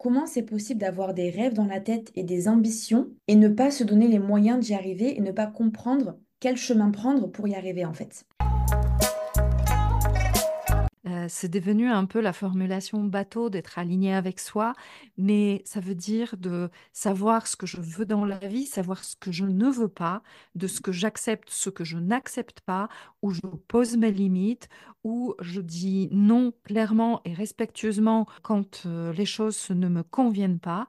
comment c'est possible d'avoir des rêves dans la tête et des ambitions et ne pas se donner les moyens d'y arriver et ne pas comprendre quel chemin prendre pour y arriver en fait. C'est devenu un peu la formulation bateau d'être aligné avec soi, mais ça veut dire de savoir ce que je veux dans la vie, savoir ce que je ne veux pas, de ce que j'accepte, ce que je n'accepte pas, où je pose mes limites, où je dis non clairement et respectueusement quand les choses ne me conviennent pas.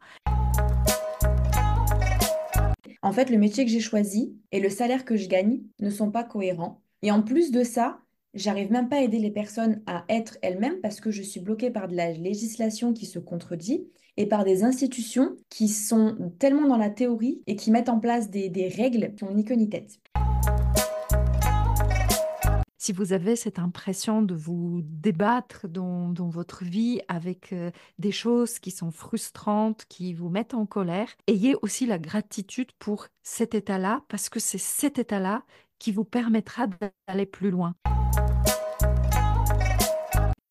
En fait, le métier que j'ai choisi et le salaire que je gagne ne sont pas cohérents. Et en plus de ça, j'arrive même pas à aider les personnes à être elles-mêmes parce que je suis bloquée par de la législation qui se contredit et par des institutions qui sont tellement dans la théorie et qui mettent en place des règles qui ont ni queue ni tête. Si vous avez cette impression de vous débattre dans votre vie avec des choses qui sont frustrantes, qui vous mettent en colère, ayez aussi la gratitude pour cet état-là, parce que c'est cet état-là qui vous permettra d'aller plus loin.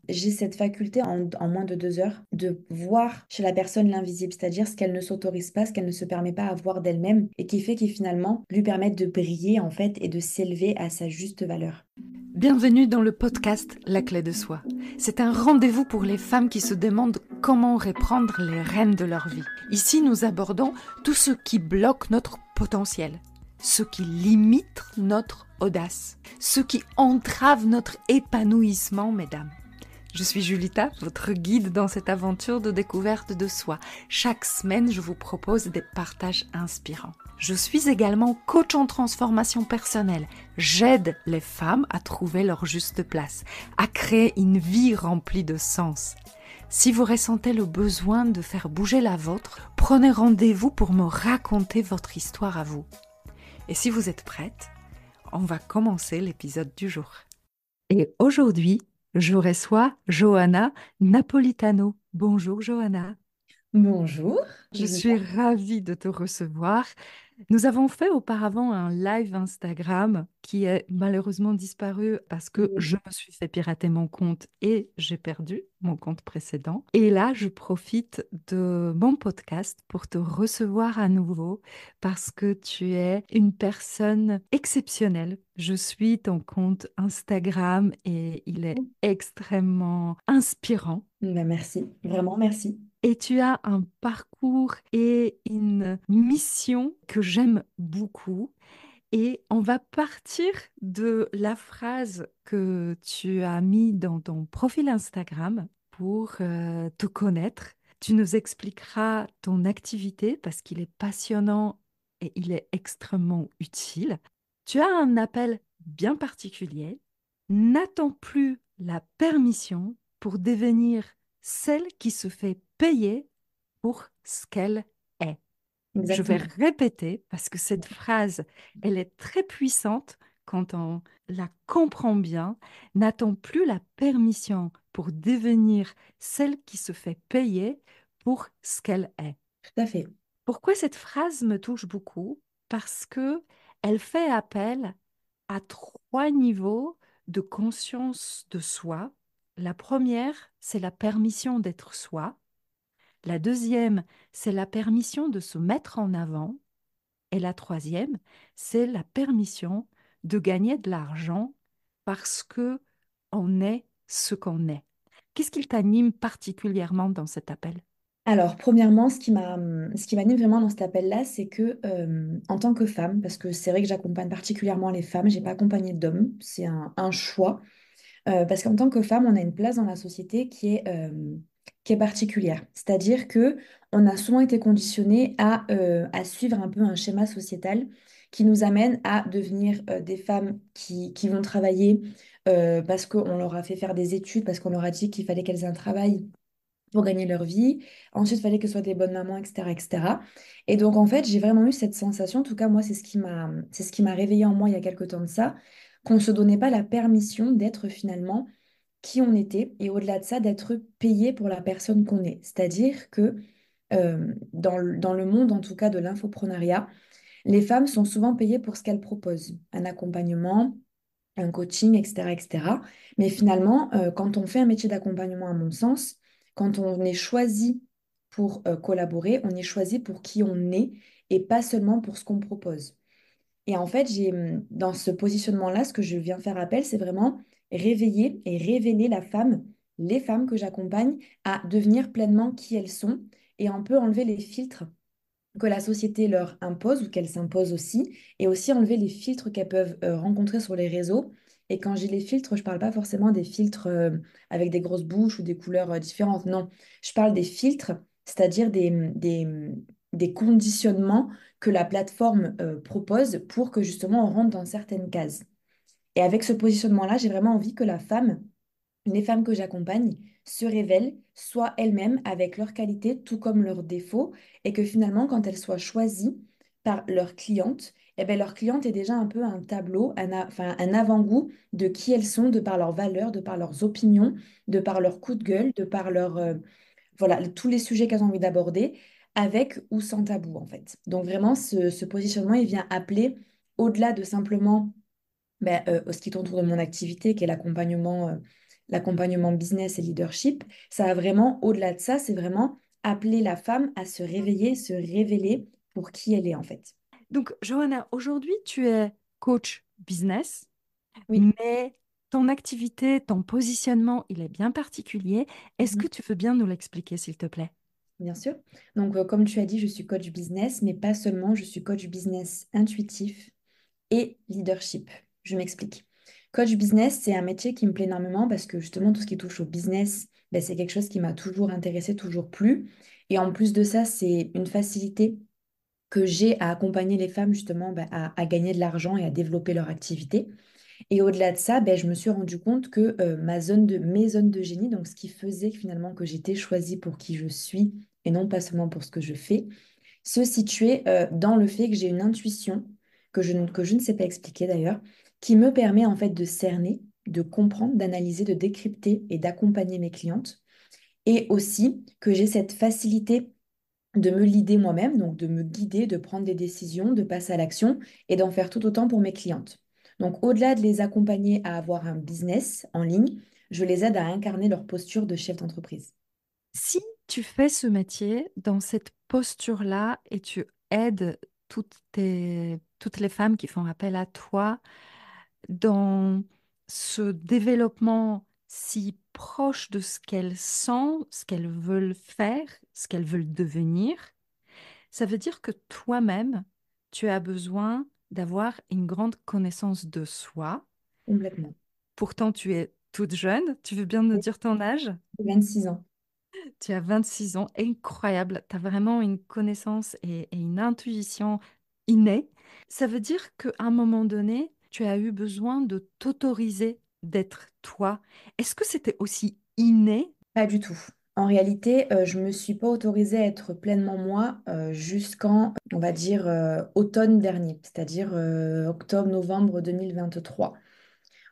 J'ai cette faculté en moins de 2 heures de voir chez la personne l'invisible, c'est-à-dire ce qu'elle ne s'autorise pas, ce qu'elle ne se permet pas à voir d'elle-même et qui fait qu'il finalement lui permettent de briller en fait et de s'élever à sa juste valeur. Bienvenue dans le podcast La clé de soi. C'est un rendez-vous pour les femmes qui se demandent comment reprendre les rênes de leur vie. Ici, nous abordons tout ce qui bloque notre potentiel, ce qui limite notre audace, ce qui entrave notre épanouissement, mesdames. Je suis Julita, votre guide dans cette aventure de découverte de soi. Chaque semaine, je vous propose des partages inspirants. Je suis également coach en transformation personnelle. J'aide les femmes à trouver leur juste place, à créer une vie remplie de sens. Si vous ressentez le besoin de faire bouger la vôtre, prenez rendez-vous pour me raconter votre histoire à vous. Et si vous êtes prête, on va commencer l'épisode du jour. Et aujourd'hui, je reçois Johanna Napolitano. Bonjour Johanna, Bonjour, je Julia. suis ravie de te recevoir. Nous avons fait auparavant un live Instagram qui est malheureusement disparu parce que je me suis fait pirater mon compte et j'ai perdu mon compte précédent. Et là, je profite de mon podcast pour te recevoir à nouveau parce que tu es une personne exceptionnelle. Je suis ton compte Instagram et il est extrêmement inspirant. Ben merci, vraiment merci. Et tu as un parcours et une mission que j'aime beaucoup. Et on va partir de la phrase que tu as mis dans ton profil Instagram pour te connaître. Tu nous expliqueras ton activité parce qu'il est passionnant et il est extrêmement utile. Tu as un appel bien particulier. N'attends plus la permission pour devenir celle qui se fait payer pour ce qu'elle est. Je vais Exactement. répéter parce que cette phrase, elle est très puissante quand on la comprend bien. N'attends plus la permission pour devenir celle qui se fait payer pour ce qu'elle est. Tout à fait. Pourquoi cette phrase me touche beaucoup? Parce que elle fait appel à trois niveaux de conscience de soi. La première, c'est la permission d'être soi. La deuxième, c'est la permission de se mettre en avant. Et la troisième, c'est la permission de gagner de l'argent parce que on est ce qu'on est. Qu'est-ce qui t'anime particulièrement dans cet appel? Alors, premièrement, ce qui m'anime vraiment dans cet appel-là, c'est que en tant que femme, parce que c'est vrai que j'accompagne particulièrement les femmes, j'ai pas accompagné d'hommes, c'est un choix. Parce qu'en tant que femme, on a une place dans la société qui est particulière. C'est-à-dire que on a souvent été conditionné à suivre un peu un schéma sociétal qui nous amène à devenir des femmes qui vont travailler parce qu'on leur a fait faire des études, parce qu'on leur a dit qu'il fallait qu'elles aient un travail pour gagner leur vie. Ensuite, il fallait que ce soit des bonnes mamans, etc., etc. Et donc, en fait, j'ai vraiment eu cette sensation, en tout cas, moi, c'est ce qui m'a réveillée en moi il y a quelque temps de ça, qu'on ne se donnait pas la permission d'être finalement qui on était et au-delà de ça, d'être payé pour la personne qu'on est. C'est-à-dire que dans le monde, en tout cas, de l'infoprenariat, les femmes sont souvent payées pour ce qu'elles proposent, un accompagnement, un coaching, etc., etc. Mais finalement, quand on fait un métier d'accompagnement, à mon sens, quand on est choisi pour collaborer, on est choisi pour qui on est et pas seulement pour ce qu'on propose. Et en fait, dans ce positionnement-là, ce que je viens faire appel, c'est vraiment réveiller et révéler la femme, les femmes que j'accompagne à devenir pleinement qui elles sont et un peu enlever les filtres que la société leur impose ou qu'elles s'imposent aussi, et aussi enlever les filtres qu'elles peuvent rencontrer sur les réseaux. Et quand j'ai les filtres, je parle pas forcément des filtres avec des grosses bouches ou des couleurs différentes. Non, je parle des filtres, c'est-à-dire des conditionnements que la plateforme propose pour que justement on rentre dans certaines cases. Et avec ce positionnement-là, j'ai vraiment envie que la femme, les femmes que j'accompagne, se révèlent, soient elles-mêmes avec leurs qualités tout comme leurs défauts, et que finalement, quand elles soient choisies par leur cliente, eh ben, leur cliente est déjà un peu un tableau, enfin, un avant-goût de qui elles sont, de par leurs valeurs, de par leurs opinions, de par leur coup de gueule, de par voilà, tous les sujets qu'elles ont envie d'aborder, avec ou sans tabou, en fait. Donc vraiment, ce positionnement, il vient appeler, au-delà de simplement ce qui tourne autour de mon activité, qui est l'accompagnement business et leadership, ça a vraiment, au-delà de ça, c'est vraiment appeler la femme à se réveiller, se révéler pour qui elle est en fait. Donc, Johanna, aujourd'hui, tu es coach business, Oui. mais ton activité, ton positionnement, il est bien particulier. Est-ce Mhm. que tu veux bien nous l'expliquer, s'il te plaît? Bien sûr. Donc, comme tu as dit, je suis coach business, mais pas seulement, je suis coach business intuitif et leadership. Je m'explique. Coach business, c'est un métier qui me plaît énormément parce que justement, tout ce qui touche au business, c'est quelque chose qui m'a toujours intéressé, toujours plu. Et en plus de ça, c'est une facilité que j'ai à accompagner les femmes justement à gagner de l'argent et à développer leur activité. Et au-delà de ça, je me suis rendu compte que mes zones de génie, donc ce qui faisait que, finalement que j'étais choisie pour qui je suis et non pas seulement pour ce que je fais, se situait dans le fait que j'ai une intuition que je ne sais pas expliquer d'ailleurs, qui me permet en fait de cerner, de comprendre, d'analyser, de décrypter et d'accompagner mes clientes. Et aussi que j'ai cette facilité de me leader moi-même, donc de me guider, de prendre des décisions, de passer à l'action et d'en faire tout autant pour mes clientes. Donc au-delà de les accompagner à avoir un business en ligne, je les aide à incarner leur posture de chef d'entreprise. Si tu fais ce métier dans cette posture-là et tu aides toutes les femmes qui font appel à toi dans ce développement si proche de ce qu'elles sont, ce qu'elles veulent faire, ce qu'elles veulent devenir, ça veut dire que toi-même, tu as besoin d'avoir une grande connaissance de soi. Complètement. Pourtant, tu es toute jeune. Tu veux bien me Oui, dire ton âge? 26 ans. Tu as 26 ans, incroyable. Tu as vraiment une connaissance et une intuition innée. Ça veut dire qu'à un moment donné, tu as eu besoin de t'autoriser d'être toi. Est-ce que c'était aussi inné? Pas du tout. En réalité, je ne me suis pas autorisée à être pleinement moi jusqu'en, on va dire, automne dernier, c'est-à-dire octobre-novembre 2023,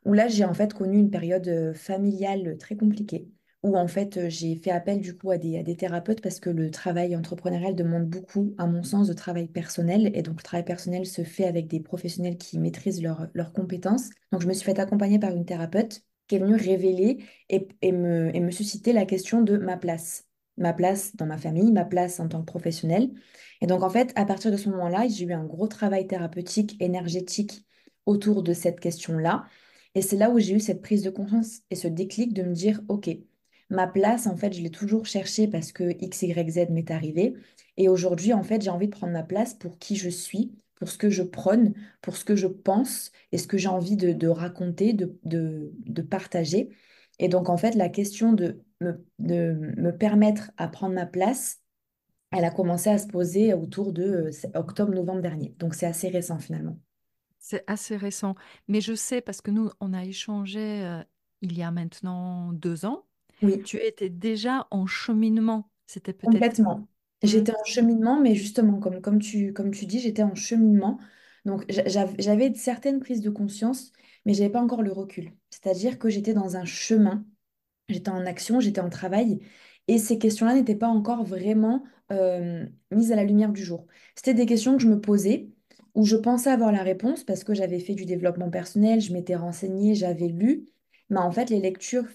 où là, j'ai en fait connu une période familiale très compliquée, où en fait, j'ai fait appel du coup à des thérapeutes parce que le travail entrepreneurial demande beaucoup, à mon sens, de travail personnel. Et donc, le travail personnel se fait avec des professionnels qui maîtrisent leurs compétences. Donc, je me suis fait accompagner par une thérapeute qui est venue révéler et me susciter la question de ma place. Ma place dans ma famille, ma place en tant que professionnelle. Et donc, en fait, à partir de ce moment-là, j'ai eu un gros travail thérapeutique, énergétique autour de cette question-là. Et c'est là où j'ai eu cette prise de conscience et ce déclic de me dire, OK, ma place, en fait, je l'ai toujours cherchée parce que X, Y, Z m'est arrivé. Et aujourd'hui, en fait, j'ai envie de prendre ma place pour qui je suis, pour ce que je prône, pour ce que je pense et ce que j'ai envie de raconter, de partager. Et donc, en fait, la question de me permettre à prendre ma place, elle a commencé à se poser autour de octobre-novembre dernier. Donc, c'est assez récent finalement. C'est assez récent. Mais je sais, parce que nous, on a échangé il y a maintenant 2 ans, Oui. tu étais déjà en cheminement. C'était peut-être... Complètement. Hmm. J'étais en cheminement, mais justement, comme tu dis, j'étais en cheminement. Donc, j'avais certaines prises de conscience, mais j'avais pas encore le recul. C'est-à-dire que j'étais dans un chemin, j'étais en action, j'étais en travail, et ces questions-là n'étaient pas encore vraiment mises à la lumière du jour. C'était des questions que je me posais, où je pensais avoir la réponse parce que j'avais fait du développement personnel, je m'étais renseignée, j'avais lu, mais en fait, les lectures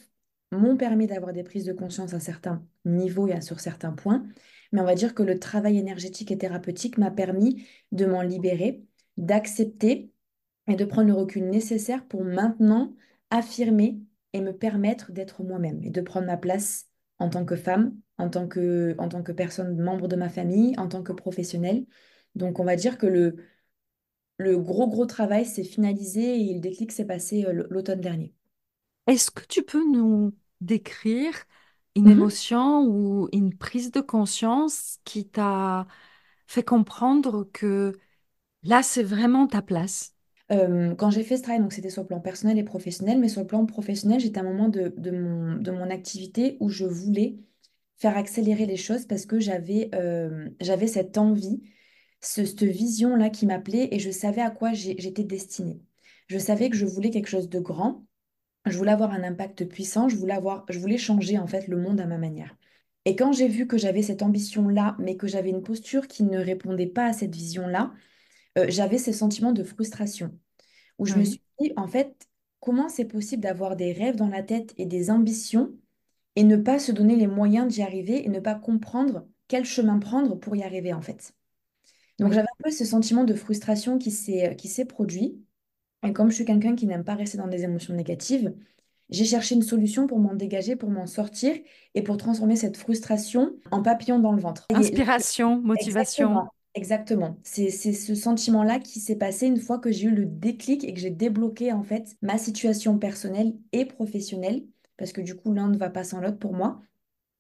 m'ont permis d'avoir des prises de conscience à certains niveaux et sur certains points. mais on va dire que le travail énergétique et thérapeutique m'a permis de m'en libérer, d'accepter et de prendre le recul nécessaire pour maintenant affirmer et me permettre d'être moi-même et de prendre ma place en tant que femme, en tant que personne membre de ma famille, en tant que professionnelle. Donc on va dire que le gros travail s'est finalisé et le déclic s'est passé l'automne dernier. Est-ce que tu peux nous décrire une Mhm. émotion ou une prise de conscience qui t'a fait comprendre que là, c'est vraiment ta place? Quand j'ai fait ce travail, donc c'était sur le plan personnel et professionnel, mais sur le plan professionnel, j'étais à un moment de mon activité où je voulais faire accélérer les choses parce que j'avais cette envie, cette vision-là qui m'appelait et je savais à quoi j'étais destinée. Je savais que je voulais quelque chose de grand, je voulais avoir un impact puissant, je voulais changer en fait le monde à ma manière. Et quand j'ai vu que j'avais cette ambition-là, mais que j'avais une posture qui ne répondait pas à cette vision-là, j'avais ce sentiment de frustration où je me Oui, suis dit, en fait, comment c'est possible d'avoir des rêves dans la tête et des ambitions et ne pas se donner les moyens d'y arriver et ne pas comprendre quel chemin prendre pour y arriver, en fait. Donc oui. j'avais un peu ce sentiment de frustration qui s'est produit. Et comme je suis quelqu'un qui n'aime pas rester dans des émotions négatives, j'ai cherché une solution pour m'en dégager, pour m'en sortir et pour transformer cette frustration en papillon dans le ventre. Inspiration, motivation. Exactement, exactement. C'est ce sentiment-là qui s'est passé une fois que j'ai eu le déclic et que j'ai débloqué en fait ma situation personnelle et professionnelle, parce que du coup l'un ne va pas sans l'autre pour moi.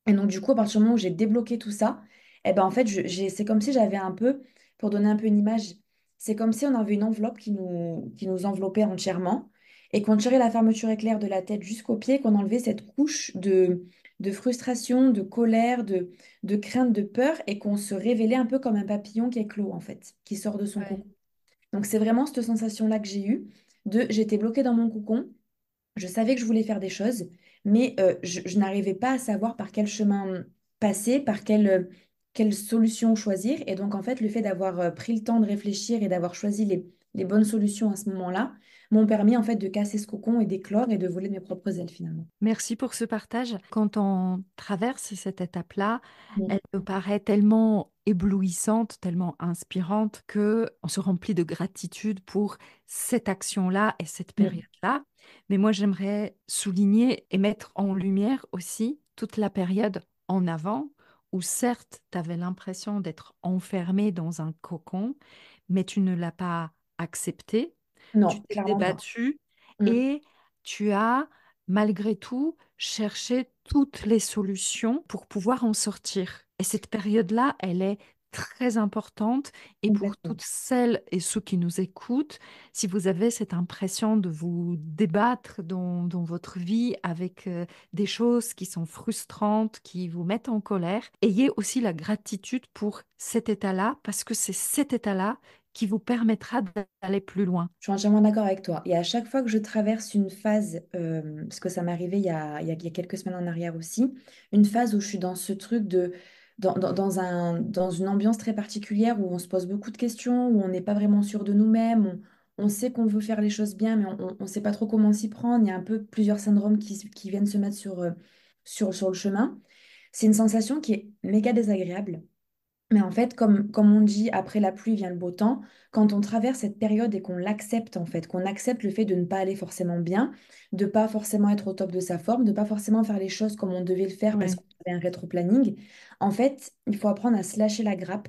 Et donc du coup à partir du moment où j'ai débloqué tout ça, et ben en fait c'est comme si j'avais un peu, pour donner un peu une image, c'est comme si on avait une enveloppe qui nous enveloppait entièrement et qu'on tirait la fermeture éclair de la tête jusqu'aux pieds, qu'on enlevait cette couche de frustration, de colère, de crainte, de peur et qu'on se révélait un peu comme un papillon qui est clos en fait, qui sort de son Ouais. cocon. Donc c'est vraiment cette sensation-là que j'ai eue de j'étais bloquée dans mon cocon, je savais que je voulais faire des choses, mais je n'arrivais pas à savoir par quel chemin passer, quelle solution choisir. Et donc, en fait, le fait d'avoir pris le temps de réfléchir et d'avoir choisi les bonnes solutions à ce moment-là m'ont permis, en fait, de casser ce cocon et d'éclore et de voler de mes propres ailes, finalement. Merci pour ce partage. Quand on traverse cette étape-là, Mm. elle me paraît tellement éblouissante, tellement inspirante que on se remplit de gratitude pour cette action-là et cette Mm. période-là. Mais moi, j'aimerais souligner et mettre en lumière aussi toute la période en avant où certes, tu avais l'impression d'être enfermé dans un cocon, mais tu ne l'as pas accepté, tu Non, t'es clairement pas. débattu Mm. et tu as malgré tout, chercher toutes les solutions pour pouvoir en sortir. Et cette période-là, elle est très importante. Et pour Complètement. toutes celles et ceux qui nous écoutent, si vous avez cette impression de vous débattre dans votre vie avec des choses qui sont frustrantes, qui vous mettent en colère, ayez aussi la gratitude pour cet état-là, parce que c'est cet état-là qui vous permettra d'aller plus loin. Je suis entièrement d'accord avec toi. Et à chaque fois que je traverse une phase, parce que ça m'est arrivé il y a quelques semaines en arrière aussi, une phase où je suis dans ce truc dans une ambiance très particulière où on se pose beaucoup de questions, où on n'est pas vraiment sûr de nous-mêmes, on sait qu'on veut faire les choses bien, mais on ne sait pas trop comment s'y prendre. Il y a un peu plusieurs syndromes qui viennent se mettre sur le chemin. C'est une sensation qui est méga désagréable. Mais en fait, comme on dit, après la pluie vient le beau temps, quand on traverse cette période et qu'on l'accepte, en fait, qu'on accepte le fait de ne pas aller forcément bien, de pas forcément être au top de sa forme, de pas forcément faire les choses comme on devait le faire parce Oui. qu'on avait un rétro-planning, en fait, il faut apprendre à se lâcher la grappe,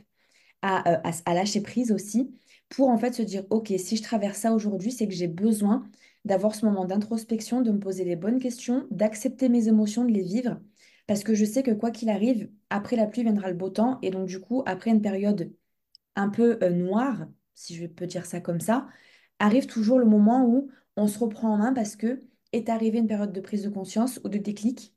à lâcher prise aussi, pour en fait se dire, OK, si je traverse ça aujourd'hui, c'est que j'ai besoin d'avoir ce moment d'introspection, de me poser les bonnes questions, d'accepter mes émotions, de les vivre, parce que je sais que quoi qu'il arrive, après la pluie viendra le beau temps, et donc du coup, après une période un peu noire, si je peux dire ça comme ça, arrive toujours le moment où on se reprend en main parce que est arrivée une période de prise de conscience ou de déclic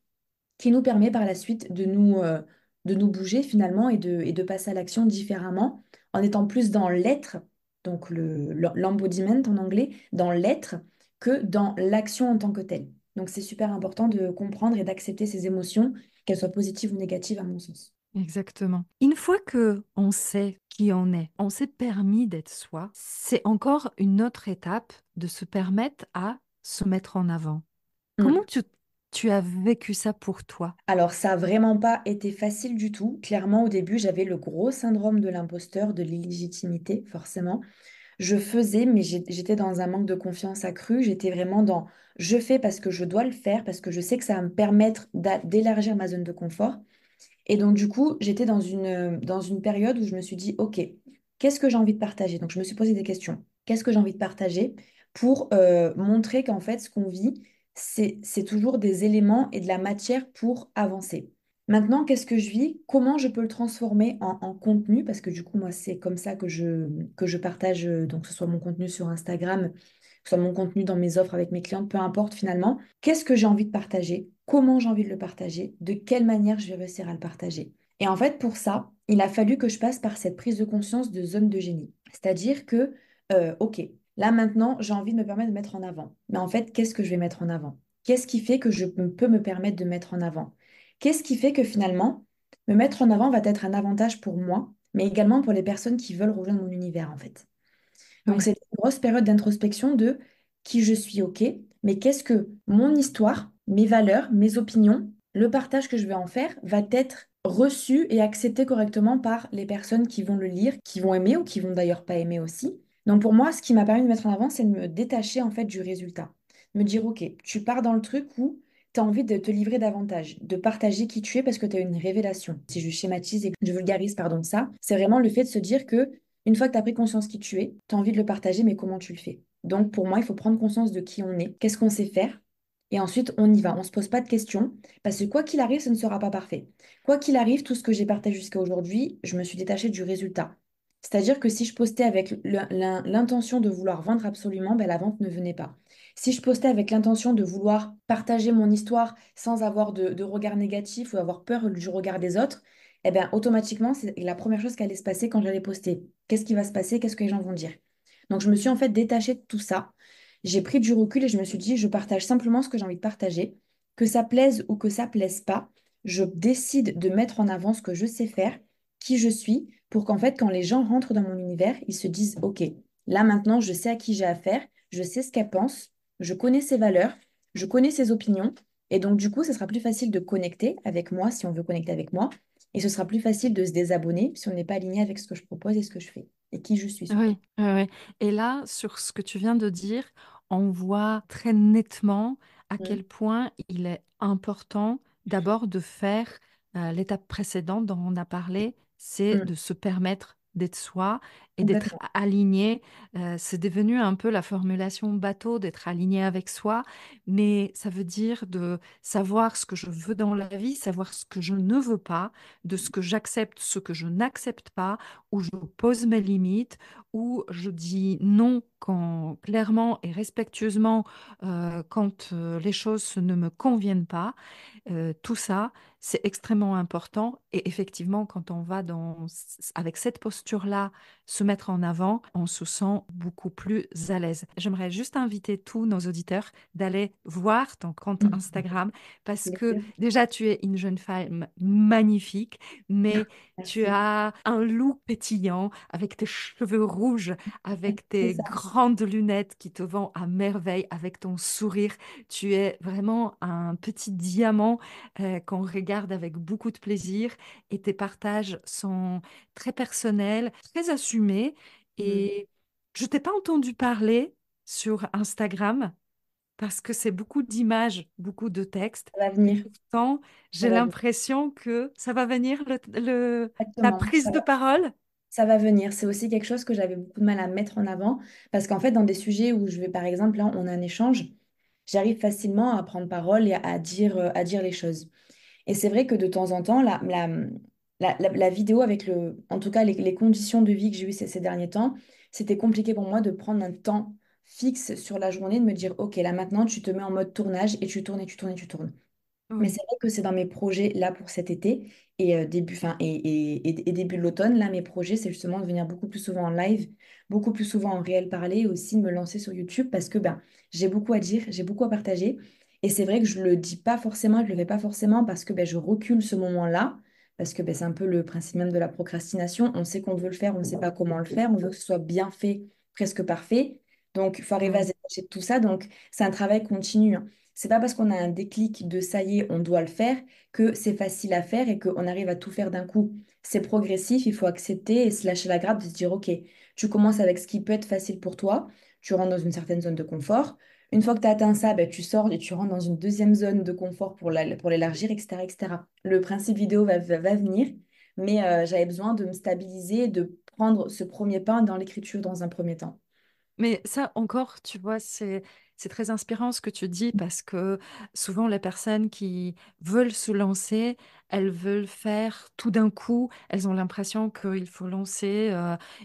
qui nous permet par la suite de nous bouger finalement et de passer à l'action différemment, en étant plus dans l'être, donc l'embodiment en anglais, dans l'être, que dans l'action en tant que telle. Donc c'est super important de comprendre et d'accepter ces émotions, qu'elles soient positives ou négatives à mon sens. Exactement. Une fois que on sait qui on est, on s'est permis d'être soi, c'est encore une autre étape de se permettre à se mettre en avant. Mm. Comment tu tu as vécu ça pour toi? Alors, ça n'a vraiment pas été facile du tout. Clairement, au début, j'avais le gros syndrome de l'imposteur, de l'illégitimité, forcément. Je faisais, mais j'étais dans un manque de confiance accru. J'étais vraiment dans je fais parce que je dois le faire, parce que je sais que ça va me permettre d'élargir ma zone de confort. Et donc, du coup, j'étais dans une période où je me suis dit, OK, qu'est-ce que j'ai envie de partager? Donc, je me suis posé des questions. Qu'est-ce que j'ai envie de partager pour montrer qu'en fait, ce qu'on vit, c'est toujours des éléments et de la matière pour avancer. Maintenant, qu'est-ce que je vis? Comment je peux le transformer en contenu? Parce que du coup, moi, c'est comme ça que je partage, donc que ce soit mon contenu sur Instagram, que ce soit mon contenu dans mes offres avec mes clientes, peu importe finalement. Qu'est-ce que j'ai envie de partager? Comment j'ai envie de le partager? De quelle manière je vais réussir à le partager? Et en fait, pour ça, il a fallu que je passe par cette prise de conscience de zone de génie. C'est-à-dire que, OK, là maintenant, j'ai envie de me permettre de mettre en avant. Mais en fait, qu'est-ce que je vais mettre en avant? Qu'est-ce qui fait que peux me permettre de mettre en avant? Qu'est-ce qui fait que finalement, me mettre en avant va être un avantage pour moi, mais également pour les personnes qui veulent rejoindre mon univers, en fait. Donc, Oui, c'est une grosse période d'introspection de qui je suis, OK, mais qu'est-ce que mon histoire, mes valeurs, mes opinions, le partage que je vais en faire va être reçu et accepté correctement par les personnes qui vont le lire, qui vont aimer ou qui vont d'ailleurs pas aimer aussi. Donc, pour moi, ce qui m'a permis de mettre en avant, c'est de me détacher en fait du résultat. Me dire, OK, tu pars dans le truc où tu as envie de te livrer davantage, de partager qui tu es parce que tu as une révélation. Si je schématise et que je vulgarise, pardon, ça, c'est vraiment le fait de se dire que une fois que tu as pris conscience qui tu es, tu as envie de le partager, mais comment tu le fais? Donc pour moi, il faut prendre conscience de qui on est, qu'est-ce qu'on sait faire, et ensuite on y va. On ne se pose pas de questions, parce que quoi qu'il arrive, ce ne sera pas parfait. Quoi qu'il arrive, tout ce que j'ai partagé jusqu'à aujourd'hui, je me suis détachée du résultat. C'est-à-dire que si je postais avec l'intention de vouloir vendre absolument, ben, la vente ne venait pas. Si je postais avec l'intention de vouloir partager mon histoire sans avoir de regard négatif ou avoir peur du regard des autres, eh bien, automatiquement, c'est la première chose qui allait se passer quand j'allais poster. Qu'est-ce qui va se passer? Qu'est-ce que les gens vont dire? Donc, je me suis en fait détachée de tout ça. J'ai pris du recul et je me suis dit, je partage simplement ce que j'ai envie de partager. Que ça plaise ou que ça plaise pas, je décide de mettre en avant ce que je sais faire, qui je suis, pour qu'en fait, quand les gens rentrent dans mon univers, ils se disent, OK, là maintenant, je sais à qui j'ai affaire, je sais ce qu'elle pense, je connais ses valeurs, je connais ses opinions. Et donc, du coup, ce sera plus facile de connecter avec moi si on veut connecter avec moi. Et ce sera plus facile de se désabonner si on n'est pas aligné avec ce que je propose et ce que je fais. Et qui je suis surtout. oui, oui, oui. Et là, sur ce que tu viens de dire, on voit très nettement à Mm, quel point il est important d'abord de faire l'étape précédente dont on a parlé, c'est mm, de se permettre d'être soi et d'être complètement. aligné. C'est devenu un peu la formulation bateau d'être aligné avec soi, mais ça veut dire de savoir ce que je veux dans la vie, savoir ce que je ne veux pas, de ce que j'accepte, ce que je n'accepte pas, où je pose mes limites où je dis non quand clairement et respectueusement quand les choses ne me conviennent pas. Tout ça, c'est extrêmement important. Et effectivement, quand on va avec cette posture-là, se mettre en avant, on se sent beaucoup plus à l'aise. J'aimerais juste inviter tous nos auditeurs d'aller voir ton compte Mm, Instagram parce bien que sûr. déjà, tu es une jeune femme magnifique, mais tu Merci. as un look pétillant avec tes cheveux rouges, avec C'est tes ça. grandes lunettes qui te vont à merveille, avec ton sourire. Tu es vraiment un petit diamant qu'on regarde avec beaucoup de plaisir et tes partages sont très personnels, très assumés. Mm. Et je t'ai pas entendu parler sur Instagram parce que c'est beaucoup d'images, beaucoup de textes. Ça va Et venir. pourtant, Ça j'ai va venir. l'impression que ça va venir, la Exactement. prise de parole. Ça va venir. C'est aussi quelque chose que j'avais beaucoup de mal à mettre en avant parce qu'en fait, dans des sujets où je vais, par exemple, là, on a un échange, j'arrive facilement à prendre parole et à dire les choses. Et c'est vrai que de temps en temps, la vidéo avec en tout cas, les conditions de vie que j'ai eues ces derniers temps, c'était compliqué pour moi de prendre un temps fixe sur la journée, de me dire, OK, là maintenant, tu te mets en mode tournage et tu tournes et tu tournes et tu tournes. Mais Oui, c'est vrai que c'est dans mes projets là pour cet été et et début de l'automne. Là, mes projets, c'est justement de venir beaucoup plus souvent en live, beaucoup plus souvent en réel parler et aussi de me lancer sur YouTube parce que ben, j'ai beaucoup à dire, j'ai beaucoup à partager. Et c'est vrai que je le dis pas forcément, je le fais pas forcément parce que ben, je recule ce moment-là. Parce que ben, c'est un peu le principe même de la procrastination. On sait qu'on veut le faire, on ne sait pas comment le faire, on veut que ce soit bien fait, presque parfait. Donc, il faut arriver à oui, se détacher de tout ça. Donc, c'est un travail continu, hein. C'est pas parce qu'on a un déclic de ça y est, on doit le faire, que c'est facile à faire et qu'on arrive à tout faire d'un coup. C'est progressif, il faut accepter et se lâcher la grappe, de se dire, OK, tu commences avec ce qui peut être facile pour toi, tu rentres dans une certaine zone de confort. Une fois que tu as atteint ça, ben, tu sors et tu rentres dans une deuxième zone de confort pour l'élargir, etc., etc. Le principe vidéo va venir, mais j'avais besoin de me stabiliser, de prendre ce premier pas dans l'écriture dans un premier temps. Mais ça encore, tu vois, c'est très inspirant ce que tu dis parce que souvent les personnes qui veulent se lancer, elles veulent faire tout d'un coup. Elles ont l'impression qu'il faut lancer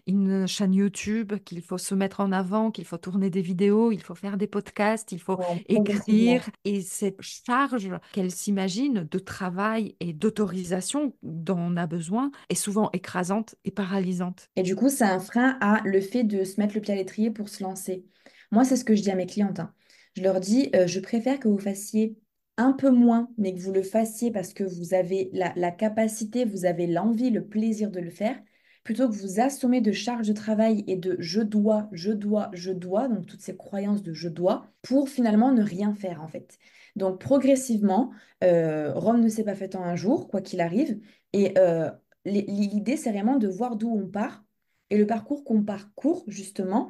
une chaîne YouTube, qu'il faut se mettre en avant, qu'il faut tourner des vidéos, il faut faire des podcasts, il faut Ouais, écrire. progressivement. Et cette charge qu'elles s'imaginent de travail et d'autorisation dont on a besoin est souvent écrasante et paralysante. Et du coup, c'est un frein à le fait de se mettre le pied à l'étrier pour se lancer. Moi, c'est ce que je dis à mes clientes, hein. Je leur dis, je préfère que vous fassiez un peu moins, mais que vous le fassiez parce que vous avez la capacité, vous avez l'envie, le plaisir de le faire, plutôt que vous assommer de charges de travail et de je dois, je dois, je dois, donc toutes ces croyances de je dois, pour finalement ne rien faire en fait. Donc progressivement, Rome ne s'est pas faite en un jour, quoi qu'il arrive, et l'idée, c'est vraiment de voir d'où on part et le parcours qu'on parcourt, justement,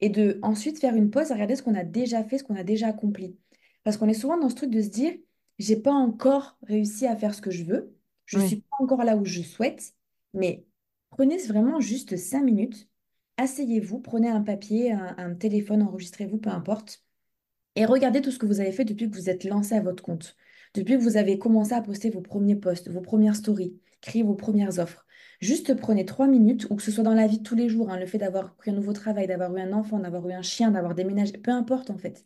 et de ensuite faire une pause et regarder ce qu'on a déjà fait, ce qu'on a déjà accompli. Parce qu'on est souvent dans ce truc de se dire, j'ai pas encore réussi à faire ce que je veux, je suis Oui, pas encore là où je souhaite, mais prenez vraiment juste 5 minutes, asseyez-vous, prenez un papier, un téléphone, enregistrez-vous, peu importe, et regardez tout ce que vous avez fait depuis que vous êtes lancé à votre compte, depuis que vous avez commencé à poster vos premiers posts, vos premières stories, créer vos premières offres. Juste prenez 3 minutes, ou que ce soit dans la vie de tous les jours, hein, le fait d'avoir pris un nouveau travail, d'avoir eu un enfant, d'avoir eu un chien, d'avoir déménagé, peu importe en fait.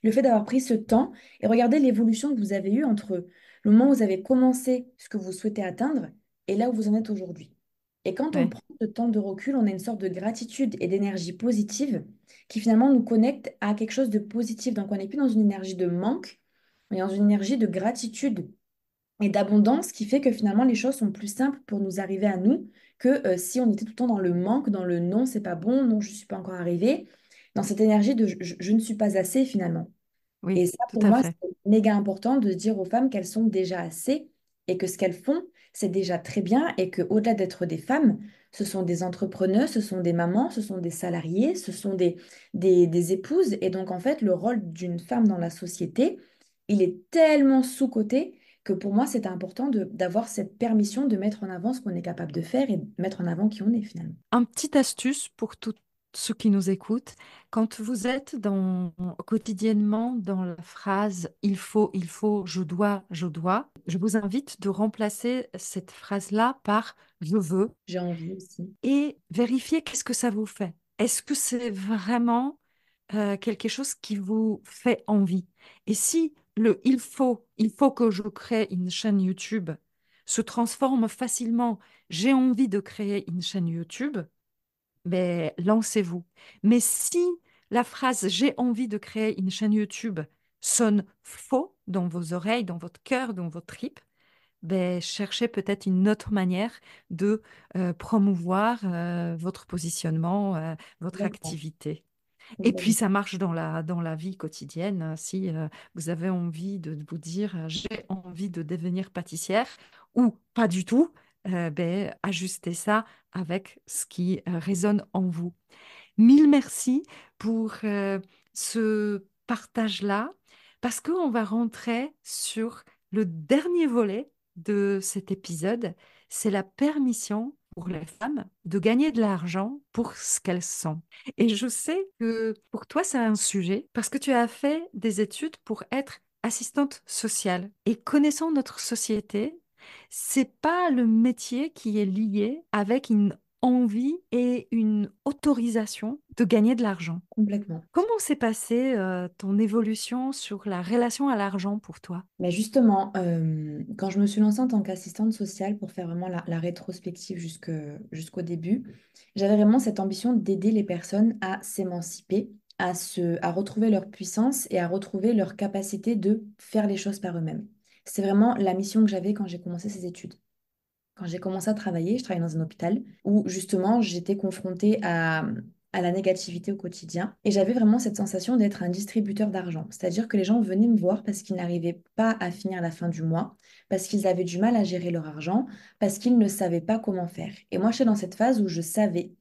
Le fait d'avoir pris ce temps et regardez l'évolution que vous avez eue entre le moment où vous avez commencé ce que vous souhaitez atteindre et là où vous en êtes aujourd'hui. Et quand on oui. prend ce temps de recul, on a une sorte de gratitude et d'énergie positive qui finalement nous connecte à quelque chose de positif. Donc on n'est plus dans une énergie de manque, on est dans une énergie de gratitude et d'abondance qui fait que finalement les choses sont plus simples pour nous arriver à nous que si on était tout le temps dans le manque, dans le non, c'est pas bon, non, je ne suis pas encore arrivé, dans cette énergie de je ne suis pas assez finalement. Oui, Et ça, tout pour à moi, fait. c'est méga important de dire aux femmes qu'elles sont déjà assez et que ce qu'elles font, c'est déjà très bien et qu'au-delà d'être des femmes, ce sont des entrepreneuses, ce sont des mamans, ce sont des salariés, ce sont des épouses. Et donc, en fait, le rôle d'une femme dans la société, il est tellement sous-coté que pour moi, c'est important d'avoir cette permission de mettre en avant ce qu'on est capable de faire et de mettre en avant qui on est finalement. Un petit astuce pour tous ceux qui nous écoutent, quand vous êtes quotidiennement dans la phrase il faut, je dois, je vous invite de remplacer cette phrase-là par je veux J'ai envie aussi. et vérifier qu'est-ce que ça vous fait. Est-ce que c'est vraiment quelque chose qui vous fait envie? Et si il faut que je crée une chaîne YouTube se transforme facilement, j'ai envie de créer une chaîne YouTube, ben, lancez-vous. Mais si la phrase j'ai envie de créer une chaîne YouTube sonne faux dans vos oreilles, dans votre cœur, dans votre tripes, ben, cherchez peut-être une autre manière de promouvoir votre positionnement, votre Complètement. activité. Et puis Complètement. ça marche dans la vie quotidienne, hein. Si vous avez envie de vous dire j'ai envie de devenir pâtissière ou pas du tout, ben, ajustez ça avec ce qui résonne en vous. Mille merci pour ce partage-là, parce qu'on va rentrer sur le dernier volet de cet épisode, c'est la permission pour les femmes de gagner de l'argent pour ce qu'elles sont. Et je sais que pour toi, c'est un sujet, parce que tu as fait des études pour être assistante sociale. Et connaissant notre société, c'est pas le métier qui est lié avec une envie et une autorisation de gagner de l'argent. Complètement. Comment s'est passée ton évolution sur la relation à l'argent pour toi? Mais justement, quand je me suis lancée en tant qu'assistante sociale pour faire vraiment la rétrospective jusqu'au début, j'avais vraiment cette ambition d'aider les personnes à s'émanciper, à retrouver leur puissance et à retrouver leur capacité de faire les choses par eux-mêmes. C'est vraiment la mission que j'avais quand j'ai commencé ces études. Quand j'ai commencé à travailler, je travaillais dans un hôpital où justement j'étais confrontée à la négativité au quotidien. Et j'avais vraiment cette sensation d'être un distributeur d'argent. C'est-à-dire que les gens venaient me voir parce qu'ils n'arrivaient pas à finir la fin du mois, parce qu'ils avaient du mal à gérer leur argent, parce qu'ils ne savaient pas comment faire. Et moi, j'étais dans cette phase où je savais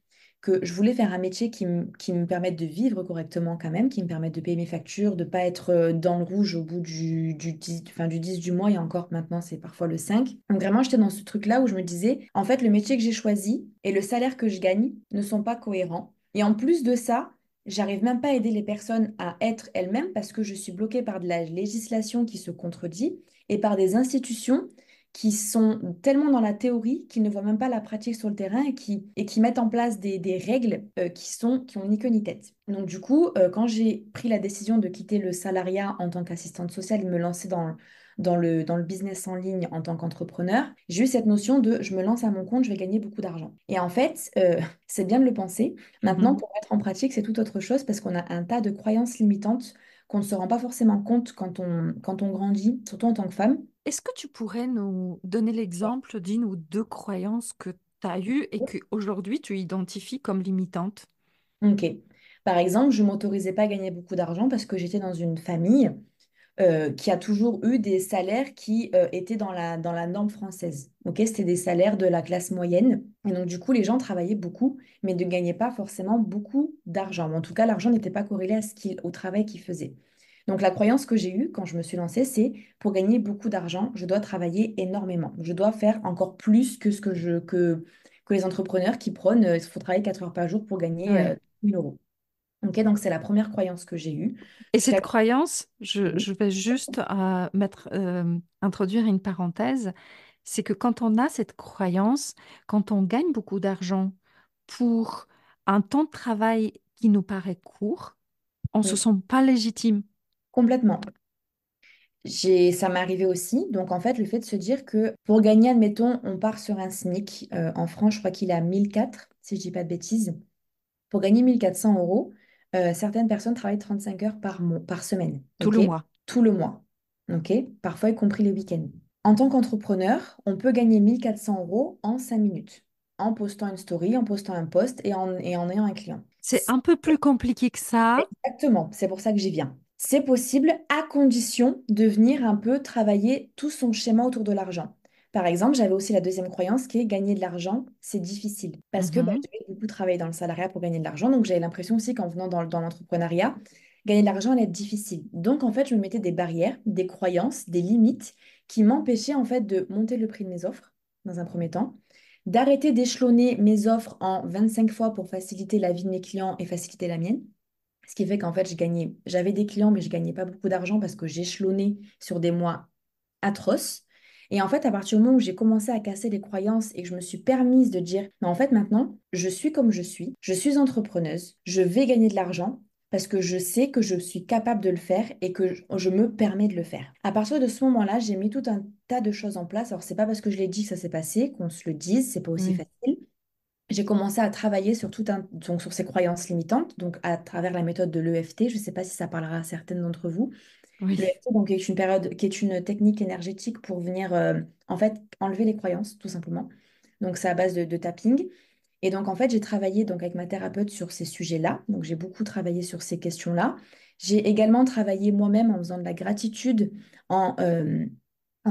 que je voulais faire un métier qui me permette de vivre correctement quand même, qui me permette de payer mes factures, de ne pas être dans le rouge au bout du 10, enfin, du 10 du mois, et encore maintenant, c'est parfois le 5. Donc vraiment, j'étais dans ce truc-là où je me disais, en fait, le métier que j'ai choisi et le salaire que je gagne ne sont pas cohérents. Et en plus de ça, j'arrive même pas à aider les personnes à être elles-mêmes parce que je suis bloquée par de la législation qui se contredit et par des institutions qui sont tellement dans la théorie qu'ils ne voient même pas la pratique sur le terrain et qui mettent en place des règles qui ont ni queue ni tête. Donc du coup, quand j'ai pris la décision de quitter le salariat en tant qu'assistante sociale et de me lancer dans le business en ligne en tant qu'entrepreneur, j'ai eu cette notion de je me lance à mon compte, je vais gagner beaucoup d'argent. Et en fait, c'est bien de le penser. Maintenant, Mhm. pour mettre en pratique, c'est tout autre chose parce qu'on a un tas de croyances limitantes qu'on ne se rend pas forcément compte quand on grandit, surtout en tant que femme. Est-ce que tu pourrais nous donner l'exemple d'une ou deux croyances que tu as eues et qu'aujourd'hui tu identifies comme limitantes? Ok. Par exemple, je ne m'autorisais pas à gagner beaucoup d'argent parce que j'étais dans une famille qui a toujours eu des salaires qui étaient dans la norme française. Ok, c'était des salaires de la classe moyenne. Et donc, du coup, les gens travaillaient beaucoup, mais ne gagnaient pas forcément beaucoup d'argent. En tout cas, l'argent n'était pas corrélé au travail qu'ils faisaient. Donc, la croyance que j'ai eue quand je me suis lancée, c'est pour gagner beaucoup d'argent, je dois travailler énormément. Je dois faire encore plus que que les entrepreneurs qui prônent, il faut travailler 4 heures par jour pour gagner Oui. 1 000 euros. Ok, donc c'est la première croyance que j'ai eue. Et cette Jusqu'à... croyance, je, Oui. je vais juste introduire une parenthèse, c'est que quand on a cette croyance, quand on gagne beaucoup d'argent pour un temps de travail qui nous paraît court, on ne se Oui, sent pas légitime. complètement. Ça m'est arrivé aussi. Donc, en fait, le fait de se dire que pour gagner, admettons, on part sur un SMIC. En France, je crois qu'il est à 1 400, si je dis pas de bêtises. Pour gagner 1 400 euros, certaines personnes travaillent 35 heures par semaine. Tout OK? le mois. Tout le mois. OK? Parfois, y compris les week-ends. En tant qu'entrepreneur, on peut gagner 1 400 euros en 5 minutes. En postant une story, en postant un post et en ayant un client. C'est un peu plus compliqué que ça. Exactement, c'est pour ça que j'y viens. C'est possible à condition de venir un peu travailler tout son schéma autour de l'argent. Par exemple, j'avais aussi la deuxième croyance qui est gagner de l'argent, c'est difficile. Parce que Mhm. j'avais beaucoup travaillé dans le salariat pour gagner de l'argent, donc j'avais l'impression aussi qu'en venant dans l'entrepreneuriat, gagner de l'argent allait être difficile. Donc en fait, je me mettais des barrières, des croyances, des limites qui m'empêchaient en fait de monter le prix de mes offres dans un premier temps, d'arrêter d'échelonner mes offres en 25 fois pour faciliter la vie de mes clients et faciliter la mienne. Ce qui fait qu'en fait, j'avais des clients, mais je gagnais pas beaucoup d'argent parce que j'échelonnais sur des mois atroces. Et en fait, à partir du moment où j'ai commencé à casser les croyances et que je me suis permise de dire, mais en fait, maintenant, je suis comme je suis entrepreneuse, je vais gagner de l'argent parce que je sais que je suis capable de le faire et que je me permets de le faire. À partir de ce moment-là, j'ai mis tout un tas de choses en place. Alors, c'est pas parce que je l'ai dit que ça s'est passé, qu'on se le dise, c'est pas aussi Oui, facile. J'ai commencé à travailler donc sur ces croyances limitantes, donc à travers la méthode de l'EFT. Je ne sais pas si ça parlera à certaines d'entre vous. oui, L'EFT, donc, qui est une technique énergétique pour venir, en fait, enlever les croyances, tout simplement. Donc, c'est à base de tapping. Et donc, en fait, j'ai travaillé donc, avec ma thérapeute sur ces sujets-là. Donc, j'ai beaucoup travaillé sur ces questions-là. J'ai également travaillé moi-même en faisant de la gratitude, en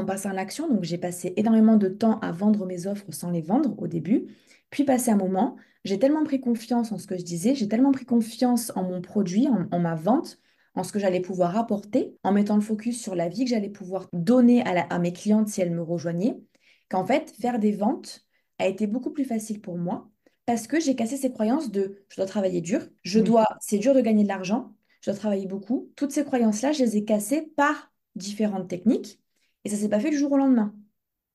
passant à l'action. Donc, j'ai passé énormément de temps à vendre mes offres sans les vendre au début. Puis, passé un moment, j'ai tellement pris confiance en ce que je disais, j'ai tellement pris confiance en mon produit, en ma vente, en ce que j'allais pouvoir apporter, en mettant le focus sur la vie que j'allais pouvoir donner à mes clientes si elles me rejoignaient, qu'en fait, faire des ventes a été beaucoup plus facile pour moi parce que j'ai cassé ces croyances de je dois travailler dur, oui, c'est dur de gagner de l'argent, je dois travailler beaucoup. Toutes ces croyances-là, je les ai cassées par différentes techniques et ça s'est pas fait du jour au lendemain.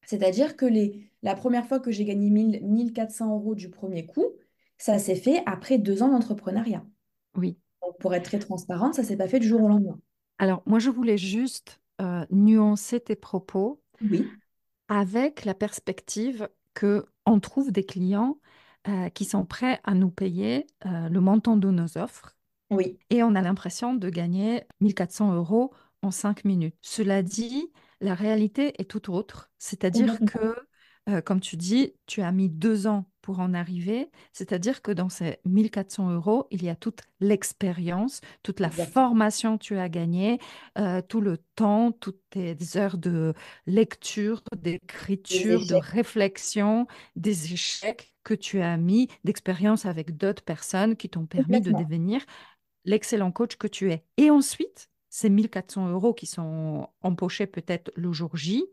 C'est-à-dire que la première fois que j'ai gagné 1 400 euros du premier coup, ça s'est fait après 2 ans d'entrepreneuriat. oui. Donc, pour être très transparente, ça s'est pas fait du jour au lendemain. Alors, moi, je voulais juste nuancer tes propos Oui, avec la perspective que on trouve des clients qui sont prêts à nous payer le montant de nos offres oui, et on a l'impression de gagner 1 400 € en 5 minutes. Cela dit, la réalité est tout autre, c'est-à-dire complètement. que comme tu dis, tu as mis 2 ans pour en arriver, c'est-à-dire que dans ces 1 400 euros, il y a toute l'expérience, toute la Exact. formation que tu as gagnée, tout le temps, toutes tes heures de lecture, Des d'écriture, de échecs, réflexion, des échecs que tu as mis, d'expérience avec d'autres personnes qui t'ont permis de complètement, devenir l'excellent coach que tu es. Et ensuite, ces 1 400 euros qui sont empochés peut-être le jour J,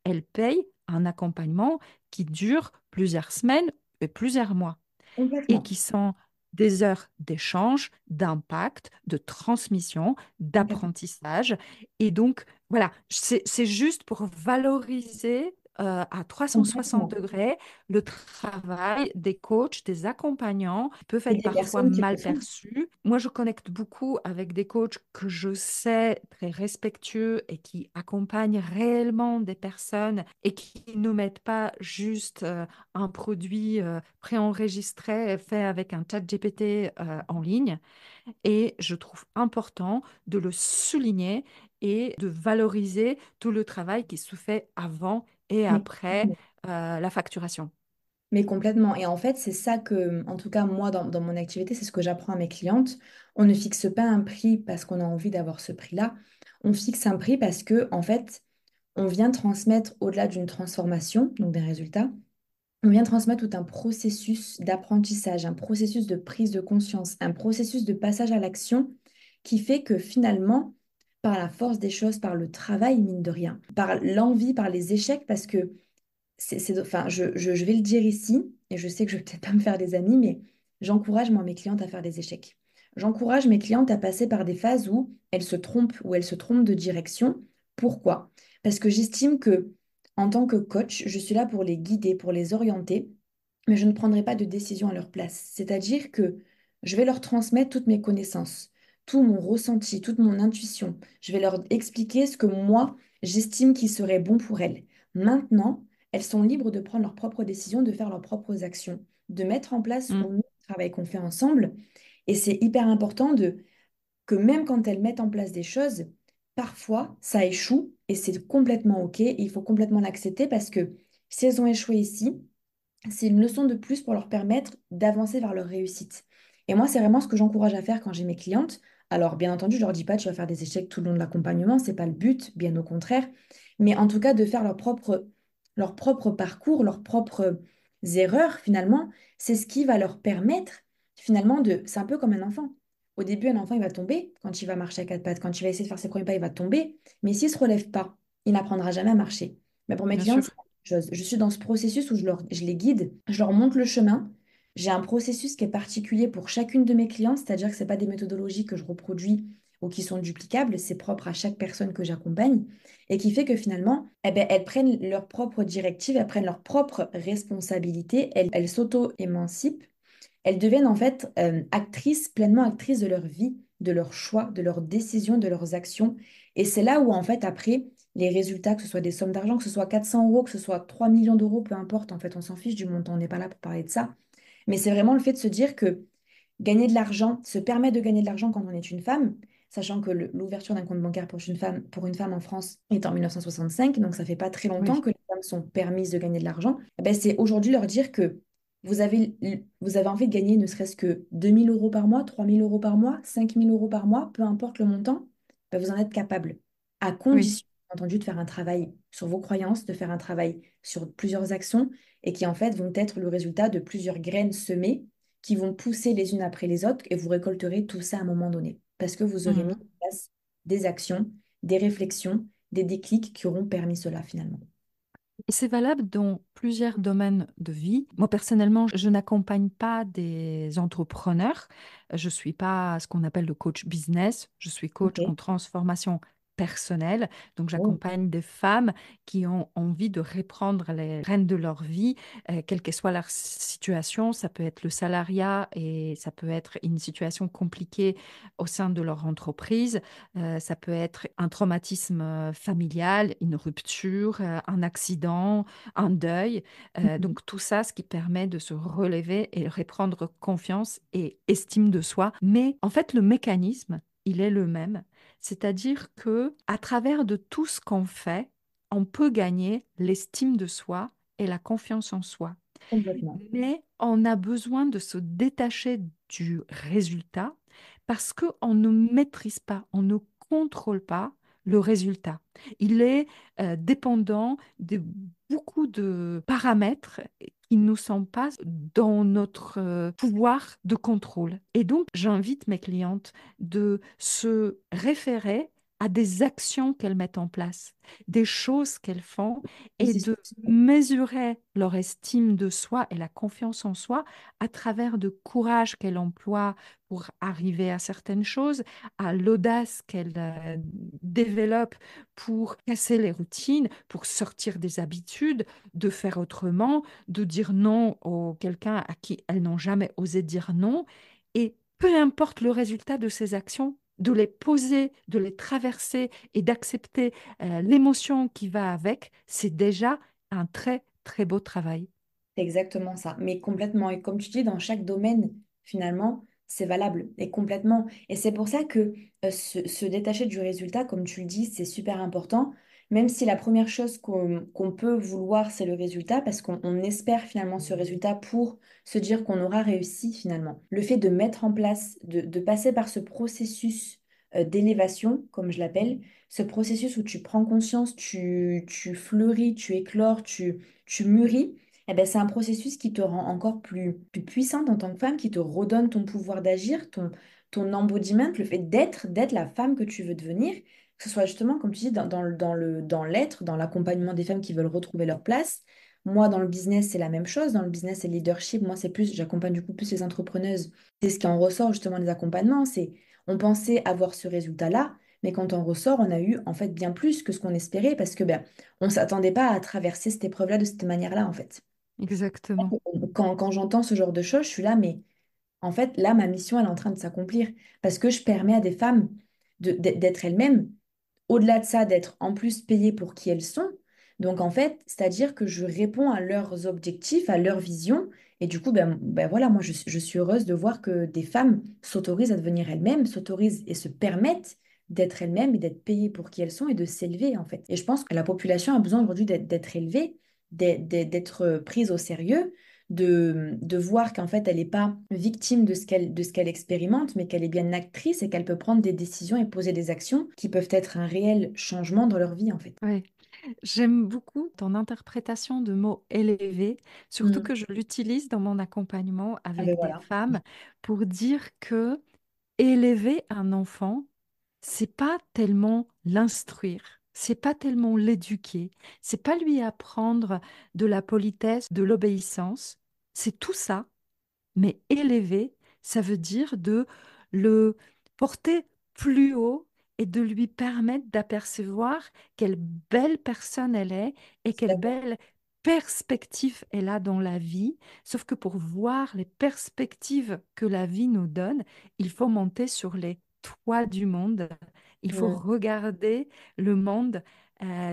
elles payent un accompagnement qui dure plusieurs semaines et plusieurs mois et complètement, qui sont des heures d'échange, d'impact, de transmission, complètement, d'apprentissage. Et donc, voilà, c'est juste pour valoriser à 360 complètement. degrés le travail des coachs, des accompagnants, qui peuvent Et être des parfois personnes qui le mal font. perçus. Moi, je connecte beaucoup avec des coachs que je sais très respectueux et qui accompagnent réellement des personnes et qui ne mettent pas juste un produit préenregistré fait avec un chat GPT en ligne. Et je trouve important de le souligner et de valoriser tout le travail qui se fait avant et Mais après la facturation. Mais complètement. Et en fait, c'est ça que, en tout cas, moi, dans mon activité, c'est ce que j'apprends à mes clientes. On ne fixe pas un prix parce qu'on a envie d'avoir ce prix-là. On fixe un prix parce que, en fait, on vient transmettre au-delà d'une transformation, donc des résultats, on vient transmettre tout un processus d'apprentissage, un processus de prise de conscience, un processus de passage à l'action qui fait que finalement, par la force des choses, par le travail, mine de rien, par l'envie, par les échecs, parce que enfin, je vais le dire ici, et je sais que je vais peut-être pas me faire des amis, mais j'encourage moi mes clientes à faire des échecs. J'encourage mes clientes à passer par des phases où elles se trompent, où elles se trompent de direction. Pourquoi? Parce que j'estime que en tant que coach, je suis là pour les guider, pour les orienter, mais je ne prendrai pas de décision à leur place. C'est-à-dire que je vais leur transmettre toutes mes connaissances, tout mon ressenti, toute mon intuition. Je vais leur expliquer ce que moi, j'estime qui serait bon pour elles. Maintenant, elles sont libres de prendre leurs propres décisions, de faire leurs propres actions, de mettre en place Mm. ou non le travail qu'on fait ensemble. Et c'est hyper important que même quand elles mettent en place des choses, parfois ça échoue et c'est complètement OK. Il faut complètement l'accepter parce que si elles ont échoué ici, c'est une leçon de plus pour leur permettre d'avancer vers leur réussite. Et moi, c'est vraiment ce que j'encourage à faire quand j'ai mes clientes. Alors, bien entendu, je leur dis pas tu vas faire des échecs tout le long de l'accompagnement, c'est pas le but, bien au contraire. Mais en tout cas, de faire leur propre parcours, leurs propres erreurs, finalement, c'est ce qui va leur permettre, finalement, de. C'est un peu comme un enfant. Au début, un enfant, il va tomber quand il va marcher à quatre pattes. Quand il va essayer de faire ses premiers pas, il va tomber. Mais s'il se relève pas, il n'apprendra jamais à marcher. Mais pour mes Bien clientes, sûr. chose. Je suis dans ce processus où je les guide, je leur montre le chemin. J'ai un processus qui est particulier pour chacune de mes clientes, c'est-à-dire que ce pas des méthodologies que je reproduis ou qui sont duplicables, c'est propre à chaque personne que j'accompagne et qui fait que finalement, eh ben, elles prennent leurs propres directives, elles prennent leurs propres responsabilités, elles s'auto-émancipent, elles deviennent en fait actrices, pleinement actrices de leur vie, de leurs choix, de leurs décisions, de leurs actions. Et c'est là où en fait après, les résultats, que ce soit des sommes d'argent, que ce soit 400 euros, que ce soit 3 millions d'euros, peu importe, en fait, on s'en fiche du montant, on n'est pas là pour parler de ça. Mais c'est vraiment le fait de se dire que gagner de l'argent, se permet de gagner de l'argent quand on est une femme, sachant que l'ouverture d'un compte bancaire pour une femme en France est en 1965, donc ça fait pas très longtemps Oui, que les femmes sont permises de gagner de l'argent. Eh ben, c'est aujourd'hui leur dire que vous avez envie de gagner ne serait-ce que 2 000 euros par mois, 3 000 euros par mois, 5 000 euros par mois, peu importe le montant, ben, vous en êtes capable, à oui. condition, bien entendu, de faire un travail sur vos croyances, de faire un travail sur plusieurs actions et qui en fait vont être le résultat de plusieurs graines semées qui vont pousser les unes après les autres et vous récolterez tout ça à un moment donné. Parce que vous aurez mis Mhm. en place des actions, des réflexions, des déclics qui auront permis cela finalement. Et c'est valable dans plusieurs domaines de vie. Moi, personnellement, je n'accompagne pas des entrepreneurs. Je ne suis pas ce qu'on appelle le coach business. Je suis coach Ok. en transformation personnelle. Donc, Oh. j'accompagne des femmes qui ont envie de reprendre les rênes de leur vie, quelle que soit leur situation. Ça peut être le salariat et ça peut être une situation compliquée au sein de leur entreprise. Ça peut être un traumatisme familial, une rupture, un accident, un deuil. Mhm. Donc tout ça, ce qui permet de se relever et reprendre confiance et estime de soi. Mais en fait, le mécanisme, il est le même. C'est-à-dire que à travers de tout ce qu'on fait, on peut gagner l'estime de soi et la confiance en soi. Complètement. Mais on a besoin de se détacher du résultat parce qu'on ne maîtrise pas, on ne contrôle pas le résultat. Il est dépendant de beaucoup de paramètres qui ne sont pas dans notre pouvoir de contrôle. Et donc, j'invite mes clientes de se référer à des actions qu'elles mettent en place, des choses qu'elles font et C'est de sûr. mesurer leur estime de soi et la confiance en soi à travers le courage qu'elle emploie pour arriver à certaines choses, à l'audace qu'elle développe pour casser les routines, pour sortir des habitudes, de faire autrement, de dire non à quelqu'un à qui elles n'ont jamais osé dire non. Et peu importe le résultat de ces actions, de les poser, de les traverser et d'accepter l'émotion qui va avec, c'est déjà un très, très beau travail. C'est exactement ça, mais complètement. Et comme tu dis, dans chaque domaine, finalement, c'est valable et complètement. Et c'est pour ça que se détacher du résultat, comme tu le dis, c'est super important, même si la première chose qu'on peut vouloir, c'est le résultat, parce qu'on espère finalement ce résultat pour se dire qu'on aura réussi finalement. Le fait de mettre en place, de passer par ce processus d'élévation, comme je l'appelle, ce processus où tu prends conscience, tu fleuris, tu éclores, tu mûris. Eh ben, c'est un processus qui te rend encore plus puissante en tant que femme, qui te redonne ton pouvoir d'agir, ton embodiment, le fait d'être la femme que tu veux devenir, que ce soit justement, comme tu dis, dans l'être, dans l'accompagnement des femmes qui veulent retrouver leur place. Moi, dans le business, c'est la même chose. Dans le business et le leadership, moi, c'est plus, j'accompagne du coup plus les entrepreneuses. C'est ce qui en ressort justement des accompagnements. C'est, on pensait avoir ce résultat-là, mais quand on ressort, on a eu en fait bien plus que ce qu'on espérait parce que ben, on s'attendait pas à traverser cette épreuve-là de cette manière-là, en fait. Exactement. Quand j'entends ce genre de choses, je suis là, mais en fait, là, ma mission, elle est en train de s'accomplir parce que je permets à des femmes d'être elles-mêmes, au-delà de ça, d'être en plus payées pour qui elles sont. Donc, en fait, c'est-à-dire que je réponds à leurs objectifs, à leurs visions. Et du coup, ben voilà, moi, je suis heureuse de voir que des femmes s'autorisent à devenir elles-mêmes, s'autorisent et se permettent d'être elles-mêmes et d'être payées pour qui elles sont et de s'élever, en fait. Et je pense que la population a besoin aujourd'hui d'être élevée, d'être prise au sérieux, de voir qu'en fait, elle n'est pas victime de ce qu'elle expérimente, mais qu'elle est bien actrice et qu'elle peut prendre des décisions et poser des actions qui peuvent être un réel changement dans leur vie, en fait. Oui. J'aime beaucoup ton interprétation de mot élevé, surtout Mm. que je l'utilise dans mon accompagnement Ah ben avec des voilà. femmes pour dire que élever un enfant, c'est pas tellement l'instruire, c'est pas tellement l'éduquer, c'est pas lui apprendre de la politesse, de l'obéissance, c'est tout ça, mais élever, ça veut dire de le porter plus haut et de lui permettre d'apercevoir quelle belle personne elle est et quelle D'accord. belle perspective elle a dans la vie. Sauf que pour voir les perspectives que la vie nous donne, il faut monter sur les toits du monde. Il faut Mm. regarder le monde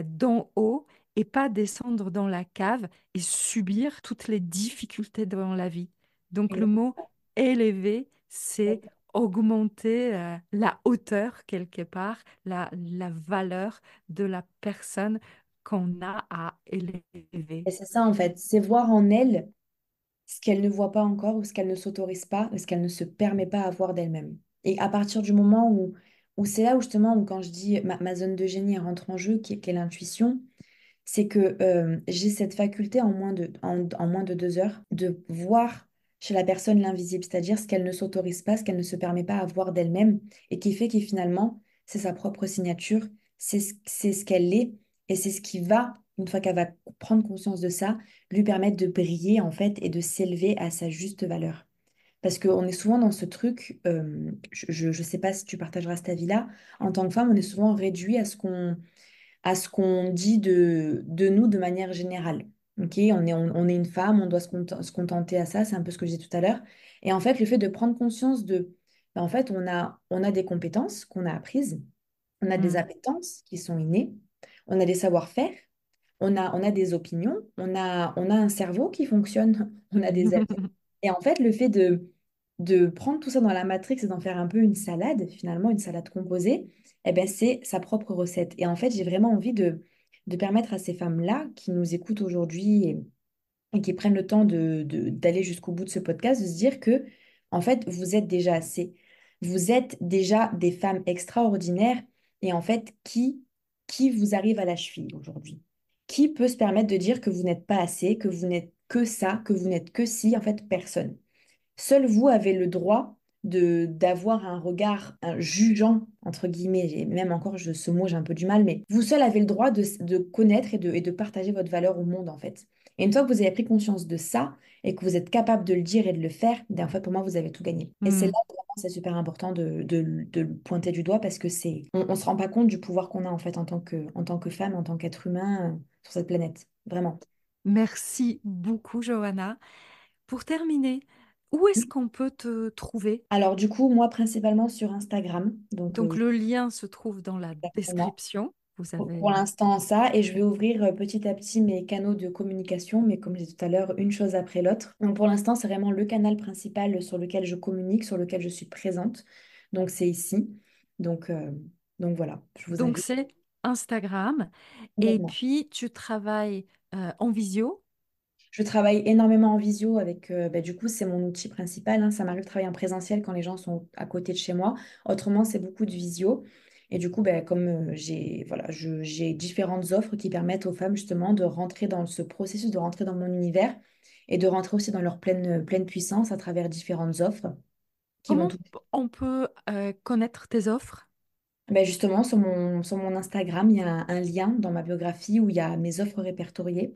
d'en haut et pas descendre dans la cave et subir toutes les difficultés dans la vie. Donc le mot élever, c'est Exactement. augmenter la hauteur quelque part, la valeur de la personne qu'on a à élever. Et c'est ça, en fait, c'est voir en elle ce qu'elle ne voit pas encore ou ce qu'elle ne s'autorise pas ou ce qu'elle ne se permet pas à voir d'elle-même. Et à partir du moment où c'est là où justement, où quand je dis ma zone de génie rentre en jeu, qui est l'intuition, c'est que j'ai cette faculté en moins de 2 heures de voir chez la personne l'invisible, c'est-à-dire ce qu'elle ne s'autorise pas, ce qu'elle ne se permet pas à voir d'elle-même, et qui fait que finalement, c'est sa propre signature, c'est ce qu'elle est, et c'est ce qui va, une fois qu'elle va prendre conscience de ça, lui permettre de briller en fait et de s'élever à sa juste valeur. Parce qu'on est souvent dans ce truc, je sais pas si tu partageras cet avis-là, en tant que femme, on est souvent réduit à ce qu'on dit de nous de manière générale. Ok, on est une femme, on doit se contenter à ça, c'est un peu ce que je disais tout à l'heure. Et en fait, le fait de prendre conscience ben, en fait, on a des compétences qu'on a apprises, on a des Mm. appétences qui sont innées, on a des savoir-faire, on a des opinions, on a un cerveau qui fonctionne, on a des amis. Et en fait, le fait de prendre tout ça dans la matrix et d'en faire un peu une salade, finalement, une salade composée, eh ben, c'est sa propre recette. Et en fait, j'ai vraiment envie de permettre à ces femmes-là qui nous écoutent aujourd'hui et qui prennent le temps d'aller jusqu'au bout de ce podcast, de se dire que, en fait, vous êtes déjà assez. Vous êtes déjà des femmes extraordinaires et en fait, qui vous arrive à la cheville aujourd'hui? Qui peut se permettre de dire que vous n'êtes pas assez, que vous n'êtes que ça, que vous n'êtes que si? En fait, personne. Seul vous avez le droit d'avoir un regard un jugeant, entre guillemets, et même encore ce mot j'ai un peu du mal, mais vous seul avez le droit de connaître et de partager votre valeur au monde en fait. Et une fois que vous avez pris conscience de ça et que vous êtes capable de le dire et de le faire, ben, en fait pour moi vous avez tout gagné. Et c'est là Hmm. que vraiment, c'est super important de le pointer du doigt parce que on se rend pas compte du pouvoir qu'on a en fait en tant que femme, en tant qu'être humain sur cette planète. Vraiment. Merci beaucoup, Johanna. Pour terminer, où est-ce Oui. qu'on peut te trouver? Alors du coup, moi principalement sur Instagram, donc Donc, le lien se trouve dans la exactement. description. Vous Pour avez... l'instant, ça, et je vais ouvrir petit à petit mes canaux de communication, mais comme j'ai dit tout à l'heure, une chose après l'autre. Donc pour l'instant, c'est vraiment le canal principal sur lequel je communique, sur lequel je suis présente. Donc c'est ici. Donc, euh, donc voilà, je vous Donc, invite c'est Instagram. Et complètement. puis, tu travailles en visio. Je travaille énormément en visio avec, du coup, c'est mon outil principal, hein. Ça m'arrive de travailler en présentiel quand les gens sont à côté de chez moi. Autrement, c'est beaucoup de visio. Et du coup, comme voilà, j'ai différentes offres qui permettent aux femmes justement de rentrer dans ce processus, de rentrer dans mon univers et de rentrer aussi dans leur pleine puissance à travers différentes offres qui vont Comment tout. on peut connaître tes offres? Justement, sur mon Instagram, il y a un lien dans ma biographie où il y a mes offres répertoriées.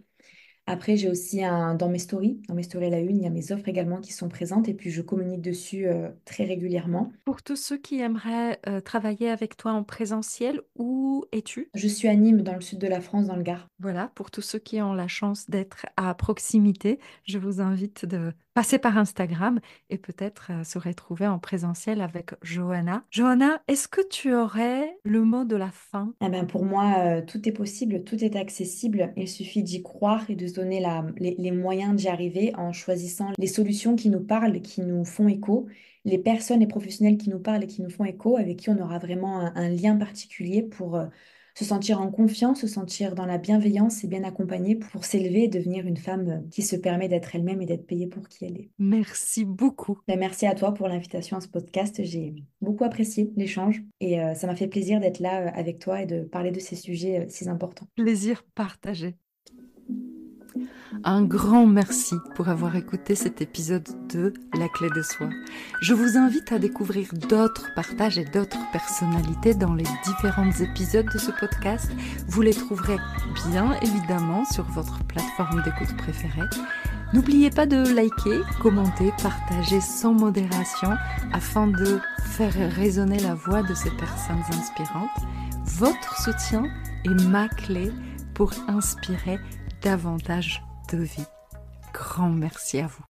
Après, j'ai aussi dans mes stories à la une, il y a mes offres également qui sont présentes et puis je communique dessus très régulièrement. Pour tous ceux qui aimeraient travailler avec toi en présentiel, où es-tu? Je suis à Nîmes, dans le sud de la France, dans le Gard. Voilà, pour tous ceux qui ont la chance d'être à proximité, je vous invite de passer par Instagram et peut-être se retrouver en présentiel avec Johanna. Johanna, est-ce que tu aurais le mot de la fin? Eh ben, pour moi, tout est possible, tout est accessible. Il suffit d'y croire et de se donner les moyens d'y arriver en choisissant les solutions qui nous parlent, qui nous font écho, les personnes et professionnels qui nous parlent et qui nous font écho, avec qui on aura vraiment un lien particulier pour se sentir en confiance, se sentir dans la bienveillance et bien accompagné pour s'élever et devenir une femme qui se permet d'être elle-même et d'être payée pour qui elle est. Merci beaucoup. Merci à toi pour l'invitation à ce podcast. J'ai beaucoup apprécié l'échange et ça m'a fait plaisir d'être là avec toi et de parler de ces sujets si importants. Plaisir partagé. Un grand merci pour avoir écouté cet épisode de La Clé de Soi. Je vous invite à découvrir d'autres partages et d'autres personnalités dans les différents épisodes de ce podcast. Vous les trouverez bien évidemment sur votre plateforme d'écoute préférée. N'oubliez pas de liker, commenter, partager sans modération afin de faire résonner la voix de ces personnes inspirantes. Votre soutien est ma clé pour inspirer davantage de vie. Grand merci à vous.